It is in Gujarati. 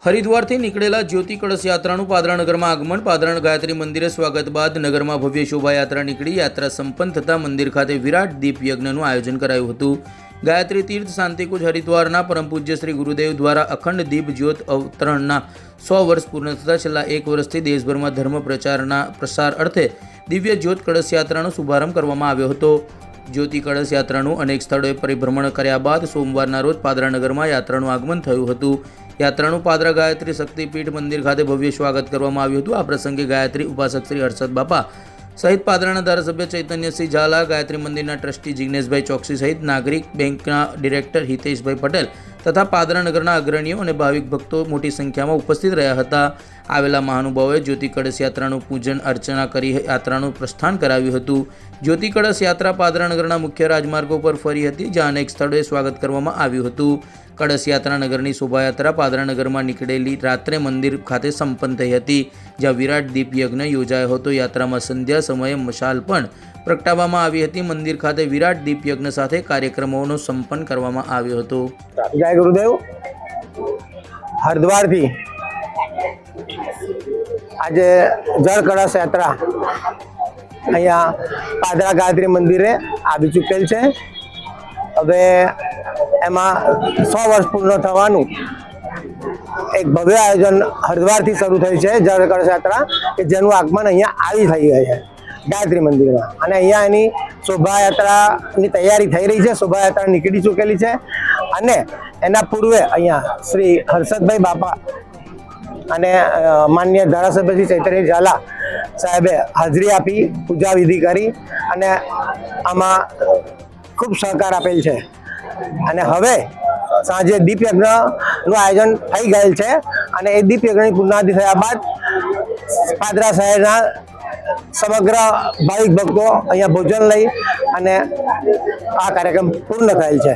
હરિદ્વારથી નીકળેલા જ્યોતિ કળશ યાત્રાનું પાદરા નગરમાં આગમન. પાદરા ગાયત્રી મંદિરે સ્વાગત બાદ નગરમાં ભવ્ય શોભાયાત્રા નીકળી. યાત્રા સંપન્ન થતાં મંદિર ખાતે વિરાટ દીપ યજ્ઞનું આયોજન કરાયું હતું. ગાયત્રી તીર્થ શાંતિકુંજ હરિદ્વારના પરમ પૂજ્ય શ્રી ગુરુદેવ દ્વારા અખંડ દીપ જ્યોત અવતરણના 100 વર્ષ પૂર્ણ થતાં છેલ્લા 1 વર્ષથી દેશભરમાં ધર્મ પ્રસાર અર્થે દિવ્ય જ્યોત કળશ યાત્રાનો શુભારંભ કરવામાં આવ્યો હતો. જ્યોતિ કળશ યાત્રાનું અનેક સ્થળોએ પરિભ્રમણ કર્યા બાદ સોમવારના રોજ પાદરા નગરમાં યાત્રાનું આગમન થયું હતું. યાત્રાનું પાદરા ગાયત્રી શક્તિપીઠ મંદિર ખાતે ભવ્ય સ્વાગત કરવામાં આવ્યું હતું. આ પ્રસંગે ગાયત્રી ઉપાસક શ્રી હર્ષદ બાપા સહિત પાદરાના ધારાસભ્ય ચૈતન્યસિંહ ઝાલા, ગાયત્રી મંદિરના ટ્રસ્ટી જિગ્નેશભાઈ ચોકસી સહિત નાગરિક બેંકના ડિરેક્ટર હિતેશભાઈ પટેલ તથા પાદરા નગરના અગ્રણીઓ અને ભાવિક ભક્તો મોટી સંખ્યામાં ઉપસ્થિત રહ્યા હતા. આવેલા મહાનુભાવોએ જ્યોતિ કળશ યાત્રાનું પૂજન અર્ચના કરી યાત્રાનું પ્રસ્થાન કરાવ્યું હતું. જ્યોતિ કળશ યાત્રા પાદરા નગરના મુખ્ય રાજમાર્ગો પર ફરી હતી, જ્યાં અનેક સ્થળોએ સ્વાગત કરવામાં આવ્યું હતું. કળશ યાત્રા નગરની શોભાયાત્રા પાદરા નગરમાં નીકળેલી રાત્રે મંદિર ખાતે સંપન્ન થઈ હતી, જ્યાં વિરાટ દીપ યજ્ઞ યોજાયો હતો. યાત્રામાં સંધ્યા સમયે મશાલ પણ પ્રગટાવવામાં આવી હતી. મંદિર ખાતે વિરાટ દીપ યજ્ઞ સાથે કાર્યક્રમોનો સંપન્ન કરવામાં આવ્યો હતો. જય ગુરુદેવ. હરિદ્વારથી આજે જળ કળશ યાત્રા અહીંયા પાદરા ગાયત્રી મંદિરે આવી ચૂકેલ છે. હવે એમાં 100 વર્ષ પૂર્ણ થવાનું એક ભવ્ય આયોજન હરિદ્વારથી શરૂ થયું છે. જળ કળશ યાત્રા કે જેનું આગમન અહીંયા આવી થઈ ગયું છે ગાયત્રી મંદિરમાં, અને અહીંયા એની શોભાયાત્રાની તૈયારી થઈ રહી છે. શોભાયાત્રા નીકળી ચૂકેલી છે અને એના પૂર્વે અહીંયા શ્રી હર્ષદભાઈ બાપા અને માન્ય ધારાસભ્ય શ્રી ચૈતન્ય ઝાલા સાહેબે હાજરી આપી, પૂજા વિધિ કરી અને આમાં ખૂબ સહકાર આપેલ છે. અને હવે સાંજે દીપ યજ્ઞનું આયોજન થઈ ગયેલ છે અને એ દીપ યજ્ઞની પૂર્ણાહુતિ થયા બાદ પાદરા શહેરના સમગ્ર ભાવિક ભક્તો અહીંયા ભોજન લઈ અને આ કાર્યક્રમ પૂર્ણ થયેલ છે.